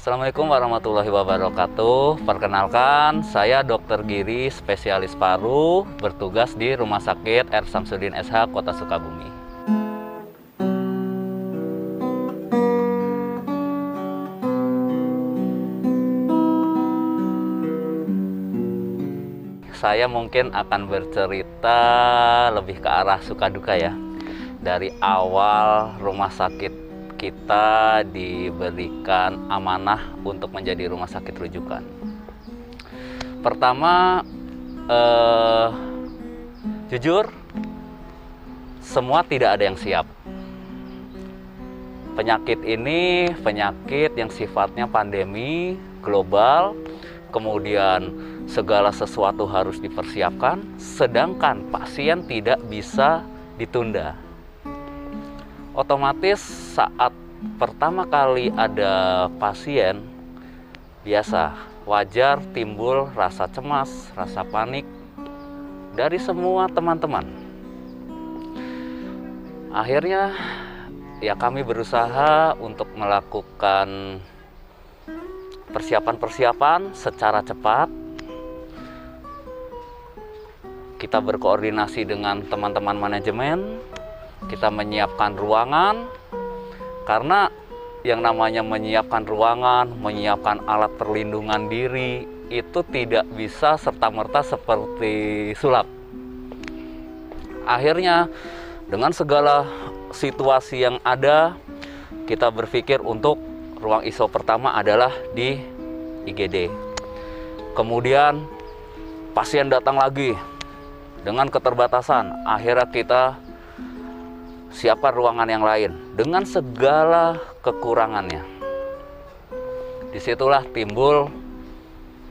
Assalamualaikum warahmatullahi wabarakatuh. Perkenalkan, saya Dr. Giri, spesialis paru, bertugas di Rumah Sakit R. Samsudin SH, Kota Sukabumi. Saya mungkin akan bercerita lebih ke arah suka duka ya. Dari awal rumah sakit kita diberikan amanah untuk menjadi rumah sakit rujukan. Pertama, jujur, semua tidak ada yang siap. Penyakit ini penyakit yang sifatnya pandemi global, kemudian segala sesuatu harus dipersiapkan, sedangkan pasien tidak bisa ditunda. Otomatis saat pertama kali ada pasien, biasa wajar timbul rasa cemas, rasa panik dari semua teman-teman. Akhirnya ya kami berusaha untuk melakukan persiapan-persiapan secara cepat. Kita berkoordinasi dengan teman-teman manajemen. Kita menyiapkan ruangan, karena yang namanya menyiapkan ruangan, menyiapkan alat perlindungan diri, itu tidak bisa serta-merta seperti sulap. Akhirnya, dengan segala situasi yang ada, kita berpikir untuk ruang ISO pertama adalah di IGD. Kemudian, pasien datang lagi dengan keterbatasan. Akhirnya kita siapkan ruangan yang lain dengan segala kekurangannya. Disitulah timbul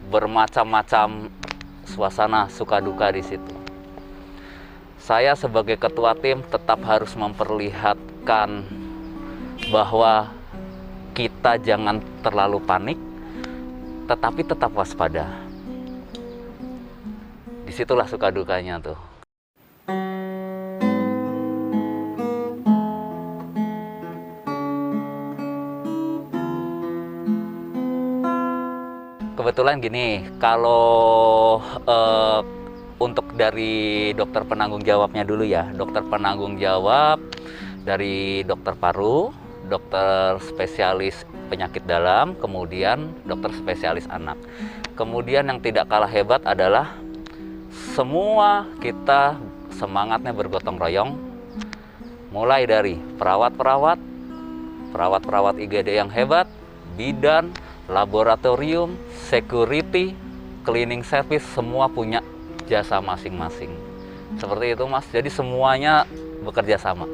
bermacam-macam suasana suka duka di situ. Saya sebagai ketua tim tetap harus memperlihatkan bahwa kita jangan terlalu panik, tetapi tetap waspada. Disitulah suka dukanya tuh. Kebetulan gini, kalau untuk dari dokter penanggung jawabnya dulu ya. Dokter penanggung jawab dari dokter paru, dokter spesialis penyakit dalam, kemudian dokter spesialis anak. Kemudian yang tidak kalah hebat adalah semua kita semangatnya bergotong royong. Mulai dari perawat-perawat IGD yang hebat, bidan, laboratorium, security, cleaning service, semua punya jasa masing-masing. Seperti itu Mas, jadi semuanya bekerja sama.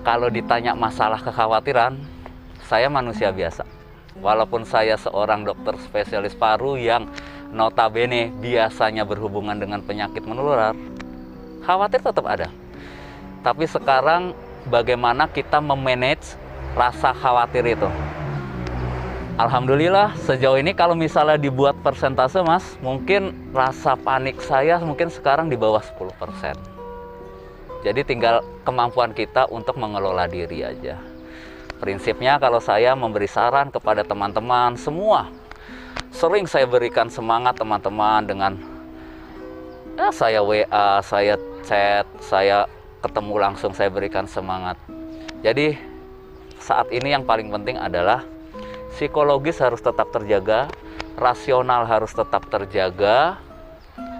Kalau ditanya masalah kekhawatiran, saya manusia biasa. Walaupun saya seorang dokter spesialis paru yang notabene biasanya berhubungan dengan penyakit menular, khawatir tetap ada. Tapi sekarang bagaimana kita memanage rasa khawatir itu? Alhamdulillah sejauh ini kalau misalnya dibuat persentase Mas, mungkin rasa panik saya mungkin sekarang di bawah 10%. Jadi tinggal kemampuan kita untuk mengelola diri aja. Prinsipnya kalau saya memberi saran kepada teman-teman semua, sering saya berikan semangat teman-teman dengan saya WA, saya chat, saya ketemu langsung, saya berikan semangat. Jadi saat ini yang paling penting adalah psikologis harus tetap terjaga, rasional harus tetap terjaga,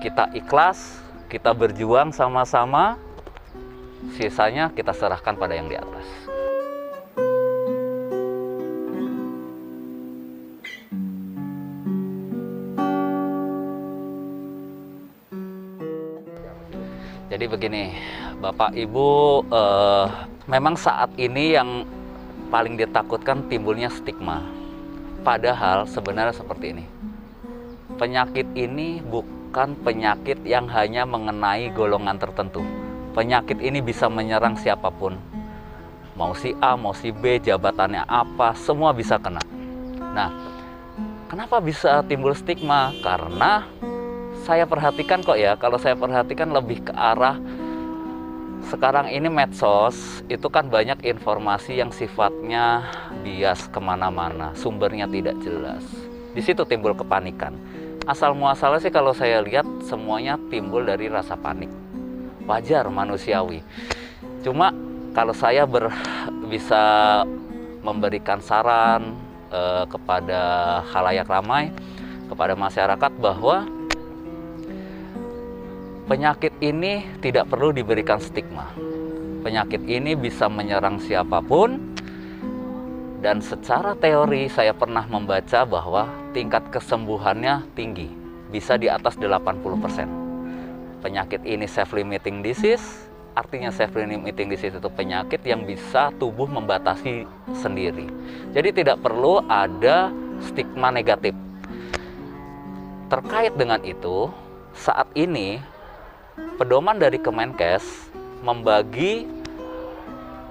kita ikhlas, kita berjuang sama-sama, sisanya kita serahkan pada yang di atas. Jadi begini, Bapak Ibu, memang saat ini yang paling ditakutkan timbulnya stigma. Padahal sebenarnya seperti ini. Penyakit ini bukan penyakit yang hanya mengenai golongan tertentu. Penyakit ini bisa menyerang siapapun. Mau si A, mau si B, jabatannya apa, semua bisa kena. Nah, kenapa bisa timbul stigma? Karena saya perhatikan kok ya, kalau saya perhatikan lebih ke arah sekarang ini medsos itu kan banyak informasi yang sifatnya bias kemana-mana, sumbernya tidak jelas. Di situ timbul kepanikan. Asal muasalnya sih kalau saya lihat semuanya timbul dari rasa panik. Wajar, manusiawi. Cuma kalau saya bisa memberikan saran kepada khalayak ramai, kepada masyarakat bahwa penyakit ini tidak perlu diberikan stigma. Penyakit ini bisa menyerang siapapun, dan secara teori saya pernah membaca bahwa tingkat kesembuhannya tinggi, bisa di atas 80%. Penyakit ini self-limiting disease, artinya self-limiting disease itu penyakit yang bisa tubuh membatasi sendiri. Jadi tidak perlu ada stigma negatif. Terkait dengan itu, saat ini pedoman dari Kemenkes membagi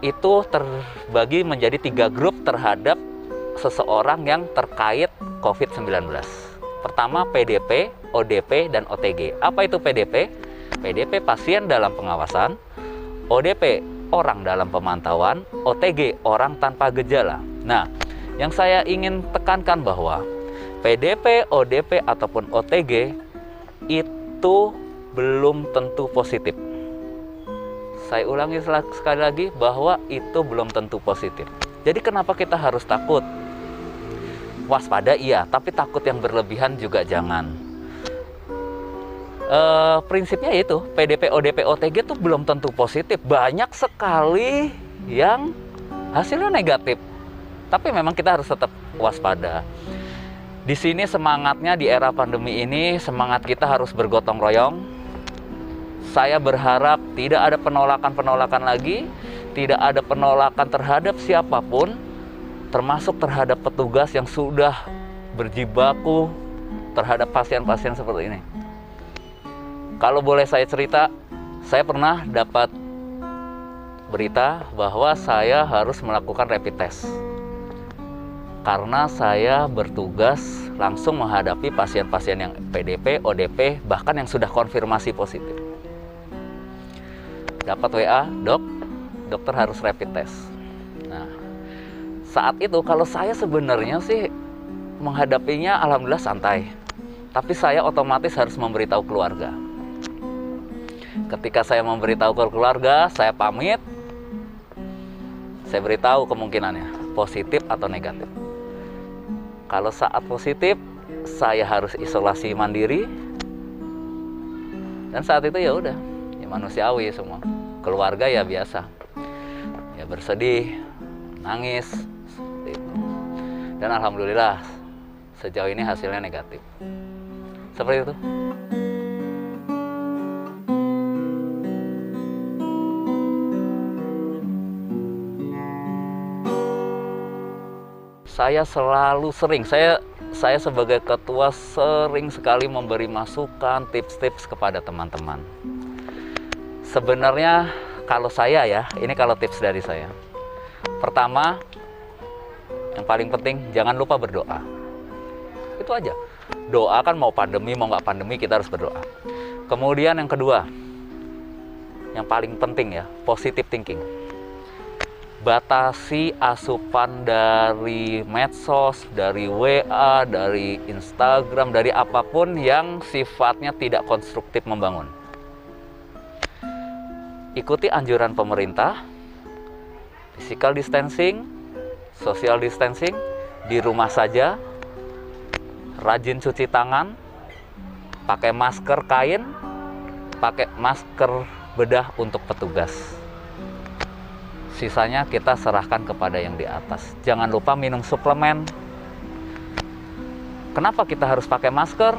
itu terbagi menjadi 3 grup terhadap seseorang yang terkait COVID-19. Pertama, PDP, ODP, dan OTG. Apa itu PDP? PDP pasien dalam pengawasan, ODP orang dalam pemantauan, OTG orang tanpa gejala. Nah, yang saya ingin tekankan bahwa PDP, ODP, ataupun OTG itu belum tentu positif. Saya ulangi sekali lagi bahwa itu belum tentu positif. Jadi kenapa kita harus takut? Waspada iya, tapi takut yang berlebihan juga jangan. Prinsipnya itu, PDP, ODP, OTG itu belum tentu positif. Banyak sekali yang hasilnya negatif. Tapi memang kita harus tetap waspada. Di sini semangatnya di era pandemi ini, semangat kita harus bergotong royong. Saya berharap tidak ada penolakan-penolakan lagi, tidak ada penolakan terhadap siapapun, termasuk terhadap petugas yang sudah berjibaku terhadap pasien-pasien seperti ini. Kalau boleh saya cerita, saya pernah dapat berita bahwa saya harus melakukan rapid test. Karena saya bertugas langsung menghadapi pasien-pasien yang PDP, ODP, bahkan yang sudah konfirmasi positif. Dapat WA, dokter harus rapid test. Nah, saat itu kalau saya sebenarnya sih menghadapinya alhamdulillah santai. Tapi saya otomatis harus memberitahu keluarga. Ketika saya memberitahu ke keluarga, saya pamit. Saya beritahu kemungkinannya, positif atau negatif. Kalau saat positif, saya harus isolasi mandiri. Dan saat itu ya udah, ya manusiawi semua. Keluarga ya biasa. Ya bersedih, nangis, seperti itu. Dan alhamdulillah sejauh ini hasilnya negatif. Seperti itu. Saya selalu sering, saya sebagai ketua sering sekali memberi masukan, tips-tips kepada teman-teman. Sebenarnya kalau saya ya, ini kalau tips dari saya. Pertama, yang paling penting jangan lupa berdoa. Itu aja. Doa kan mau pandemi, mau nggak pandemi kita harus berdoa. Kemudian yang kedua, yang paling penting ya, positive thinking. Batasi asupan dari medsos, dari WA, dari Instagram, dari apapun yang sifatnya tidak konstruktif membangun. Ikuti anjuran pemerintah, physical distancing, social distancing, di rumah saja, rajin cuci tangan, pakai masker kain, pakai masker bedah untuk petugas. Sisanya kita serahkan kepada yang di atas. Jangan lupa minum suplemen. Kenapa kita harus pakai masker?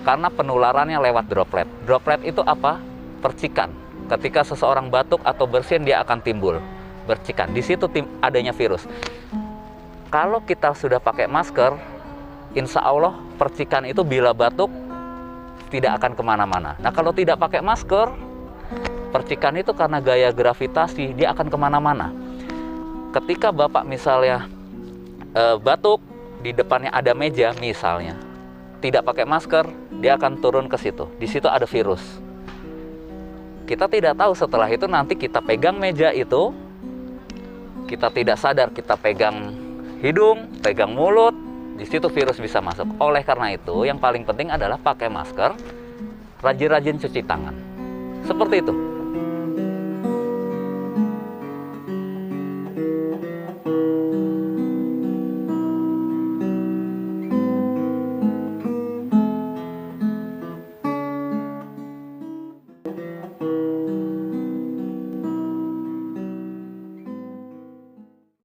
Karena penularannya lewat droplet. Droplet itu apa? Percikan. Ketika seseorang batuk atau bersin, dia akan timbul percikan. Di situ adanya virus. Kalau kita sudah pakai masker, insya Allah percikan itu bila batuk tidak akan kemana-mana. Nah kalau tidak pakai masker, percikan itu karena gaya gravitasi dia akan kemana-mana. Ketika Bapak misalnya batuk, di depannya ada meja misalnya, tidak pakai masker, dia akan turun ke situ. Di situ ada virus. Kita tidak tahu setelah itu nanti kita pegang meja itu, kita tidak sadar kita pegang hidung, pegang mulut, di situ virus bisa masuk. Oleh karena itu, yang paling penting adalah pakai masker, rajin-rajin cuci tangan. Seperti itu.